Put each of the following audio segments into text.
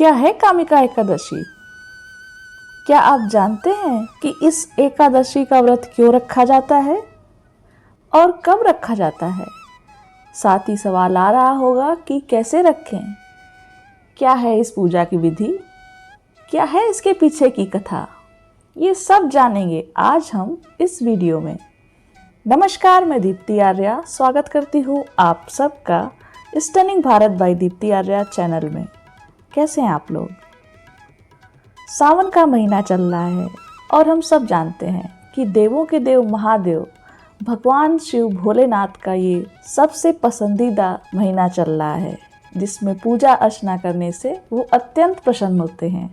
क्या है कामिका एकादशी? क्या आप जानते हैं कि इस एकादशी का व्रत क्यों रखा जाता है और कब रखा जाता है? साथ ही सवाल आ रहा होगा कि कैसे रखें, क्या है इस पूजा की विधि, क्या है इसके पीछे की कथा, ये सब जानेंगे आज हम इस वीडियो में। नमस्कार, मैं दीप्ति आर्या स्वागत करती हूँ आप सबका stunning Bharat by Deepti Arya channel में। कैसे हैं आप लोग? सावन का महीना चल रहा है और हम सब जानते हैं कि देवों के देव महादेव भगवान शिव भोलेनाथ का ये सबसे पसंदीदा महीना चल रहा है, जिसमें पूजा अर्चना करने से वो अत्यंत प्रसन्न होते हैं।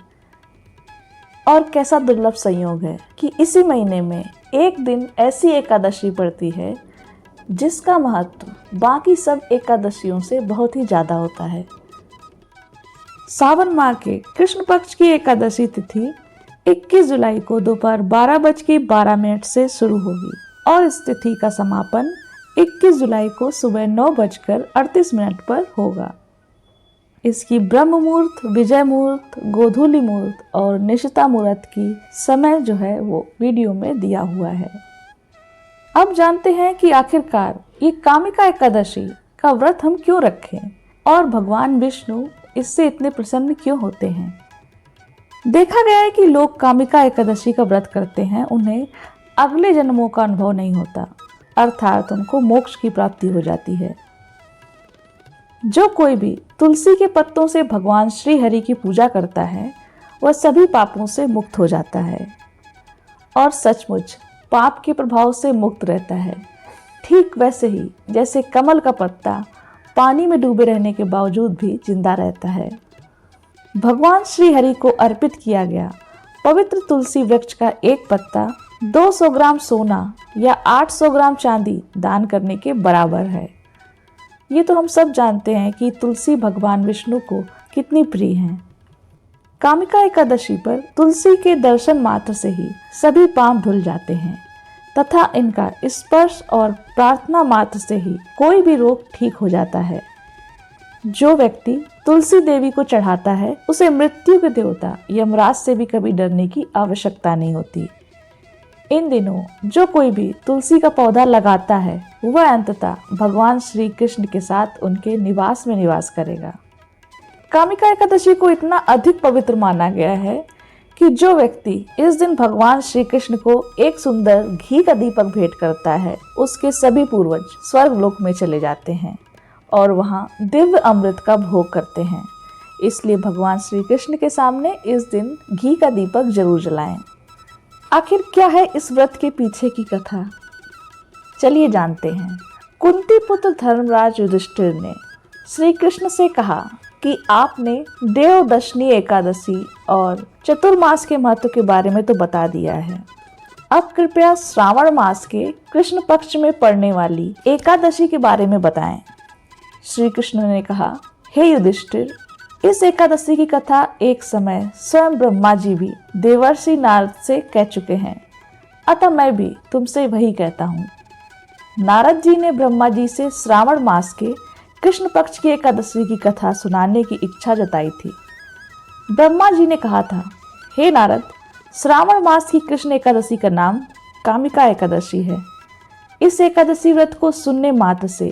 और कैसा दुर्लभ संयोग है कि इसी महीने में एक दिन ऐसी एकादशी पड़ती है जिसका महत्व बाकी सब एकादशियों से बहुत ही ज़्यादा होता है। सावन माह के कृष्ण पक्ष की एकादशी तिथि 21 जुलाई को दोपहर 12:12 से शुरू होगी और इस तिथि का समापन 21 जुलाई को सुबह 9:38 पर होगा। इसकी ब्रह्म मुहूर्त, विजय मुहूर्त, गोधूली मुहूर्त और निशिता मुहूर्त की समय जो है वो वीडियो में दिया हुआ है। अब जानते हैं कि आखिरकार ये कामिका एकादशी का व्रत हम क्यों रखें और भगवान विष्णु इससे इतने प्रसन्न क्यों होते हैं। देखा गया है कि लोग कामिका एकादशी का व्रत करते हैं, उन्हें अगले जन्मों का अनुभव नहीं होता, अर्थात उनको मोक्ष की प्राप्ति हो जाती है। जो कोई भी तुलसी के पत्तों से भगवान श्री हरि की पूजा करता है वह सभी पापों से मुक्त हो जाता है और सचमुच पाप के प्रभाव से मुक्त रहता है। ठीक वैसे ही जैसे कमल का पत्ता पानी में डूबे रहने के बावजूद भी जिंदा रहता है। भगवान श्री हरि को अर्पित किया गया पवित्र तुलसी वृक्ष का एक पत्ता 200 ग्राम सोना या 800 ग्राम चांदी दान करने के बराबर है। ये तो हम सब जानते हैं कि तुलसी भगवान विष्णु को कितनी प्रिय है। कामिका एकादशी पर तुलसी के दर्शन मात्र से ही सभी पाप धुल जाते हैं तथा इनका स्पर्श और प्रार्थना मात्र से ही कोई भी रोग ठीक हो जाता है। जो व्यक्ति तुलसी देवी को चढ़ाता है उसे मृत्यु के देवता यमराज से भी कभी डरने की आवश्यकता नहीं होती। इन दिनों जो कोई भी तुलसी का पौधा लगाता है वह अंततः भगवान श्री कृष्ण के साथ उनके निवास में निवास करेगा। कामिका एकादशी को इतना अधिक पवित्र माना गया है कि जो व्यक्ति इस दिन भगवान श्री कृष्ण को एक सुंदर घी का दीपक भेंट करता है उसके सभी पूर्वज स्वर्ग लोक में चले जाते हैं और वहां दिव्य अमृत का भोग करते हैं। इसलिए भगवान श्री कृष्ण के सामने इस दिन घी का दीपक जरूर जलाएं। आखिर क्या है इस व्रत के पीछे की कथा, चलिए जानते हैं। कुंती पुत्र धर्मराज युधिष्ठिर ने श्री कृष्ण से कहा कि आपने देवदशनी एकादशी और चतुर्मास के महत्व के बारे में तो बता दिया है, अब कृपया श्रावण मास के कृष्ण पक्ष में पड़ने वाली एकादशी के बारे में बताएं। श्री कृष्ण ने कहा, हे युधिष्ठिर, इस एकादशी की कथा एक समय स्वयं ब्रह्मा जी भी देवर्षि नारद से कह चुके हैं, अतः मैं भी तुमसे वही कहता हूँ। नारद जी ने ब्रह्मा जी से श्रावण मास के कृष्ण पक्ष की एकादशी की कथा सुनाने की इच्छा जताई थी। ब्रह्मा जी ने कहा था, हे नारद, श्रावण मास की कृष्ण एकादशी का नाम कामिका एकादशी है। इस एकादशी व्रत को सुनने मात्र से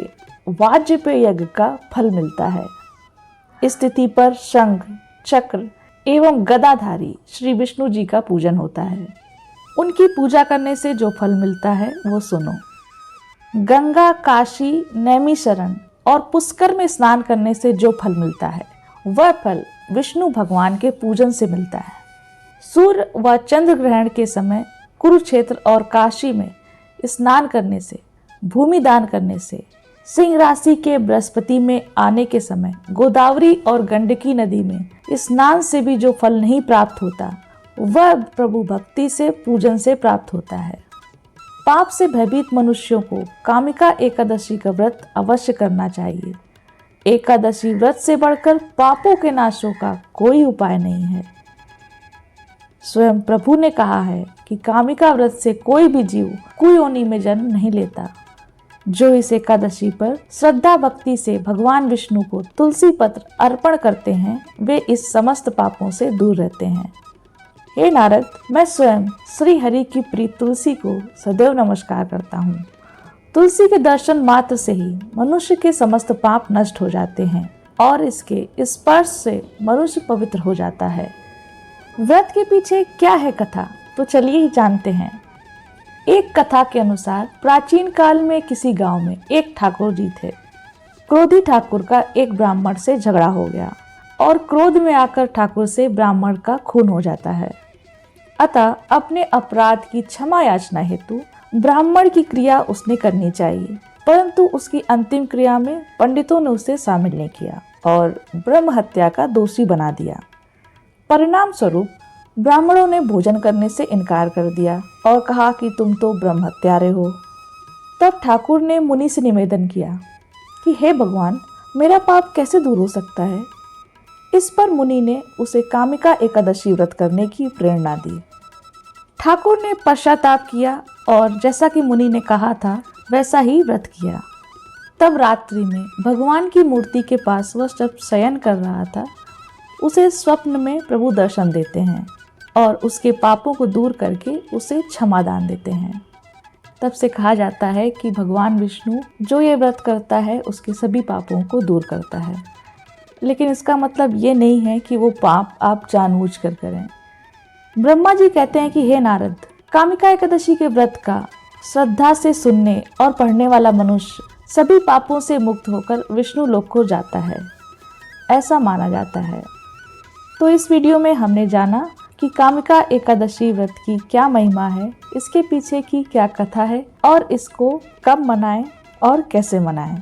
वाजपेय यज्ञ का फल मिलता है। इस तिथि पर शंख, चक्र एवं गदाधारी श्री विष्णु जी का पूजन होता है। उनकी पूजा करने से जो फल मिलता है वो सुनो। गंगा, काशी, नैमिषारण्य और पुष्कर में स्नान करने से जो फल मिलता है वह फल विष्णु भगवान के पूजन से मिलता है। सूर्य व चंद्र ग्रहण के समय कुरुक्षेत्र और काशी में स्नान करने से, भूमि दान करने से, सिंह राशि के बृहस्पति में आने के समय गोदावरी और गंडकी नदी में स्नान से भी जो फल नहीं प्राप्त होता वह प्रभु भक्ति से, पूजन से प्राप्त होता है। पाप से भयभीत मनुष्यों को कामिका एकादशी का व्रत अवश्य करना चाहिए। एकादशी व्रत से बढ़कर पापों के नाशों का कोई उपाय नहीं है। स्वयं प्रभु ने कहा है कि कामिका व्रत से कोई भी जीव कुयोनि में जन्म नहीं लेता। जो इस एकादशी पर श्रद्धा भक्ति से भगवान विष्णु को तुलसी पत्र अर्पण करते हैं वे इस समस्त पापों से दूर रहते हैं। हे नारद, मैं स्वयं श्री हरि की प्रिय तुलसी को सदैव नमस्कार करता हूँ। तुलसी के दर्शन मात्र से ही मनुष्य के समस्त पाप नष्ट हो जाते हैं और इसके स्पर्श से मनुष्य पवित्र हो जाता है। व्रत के पीछे क्या है कथा, तो चलिए ही जानते हैं। एक कथा के अनुसार प्राचीन काल में किसी गांव में एक ठाकुर जी थे। क्रोधी ठाकुर का एक ब्राह्मण से झगड़ा हो गया और क्रोध में आकर ठाकुर से ब्राह्मण का खून हो जाता है। अतः अपने अपराध की क्षमा याचना हेतु ब्राह्मण की क्रिया उसने करनी चाहिए, परंतु उसकी अंतिम क्रिया में पंडितों ने उसे शामिल नहीं किया और ब्रह्म हत्या का दोषी बना दिया। परिणाम स्वरूप ब्राह्मणों ने भोजन करने से इनकार कर दिया और कहा कि तुम तो ब्रह्म हत्यारे हो। तब ठाकुर ने मुनि से निवेदन किया कि हे भगवान, मेरा पाप कैसे दूर हो सकता है। इस पर मुनि ने उसे कामिका एकादशी व्रत करने की प्रेरणा दी। ठाकुर ने पश्चाताप किया और जैसा कि मुनि ने कहा था वैसा ही व्रत किया। तब रात्रि में भगवान की मूर्ति के पास वह जब शयन कर रहा था, उसे स्वप्न में प्रभु दर्शन देते हैं और उसके पापों को दूर करके उसे क्षमा दान देते हैं। तब से कहा जाता है कि भगवान विष्णु जो ये व्रत करता है उसके सभी पापों को दूर करता है। लेकिन इसका मतलब ये नहीं है कि वो पाप आप जानबूझकर करें। ब्रह्मा जी कहते हैं कि हे नारद, कामिका एकादशी के व्रत का श्रद्धा से सुनने और पढ़ने वाला मनुष्य सभी पापों से मुक्त होकर विष्णु लोक को जाता है, ऐसा माना जाता है। तो इस वीडियो में हमने जाना कि कामिका एकादशी व्रत की क्या महिमा है, इसके पीछे की क्या कथा है और इसको कब मनाएं और कैसे मनाएं।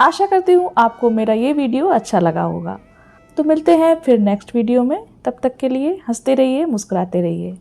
आशा करती हूँ आपको मेरा ये वीडियो अच्छा लगा होगा। तो मिलते हैं फिर नेक्स्ट वीडियो में। तब तक के लिए हंसते रहिए, मुस्कुराते रहिए।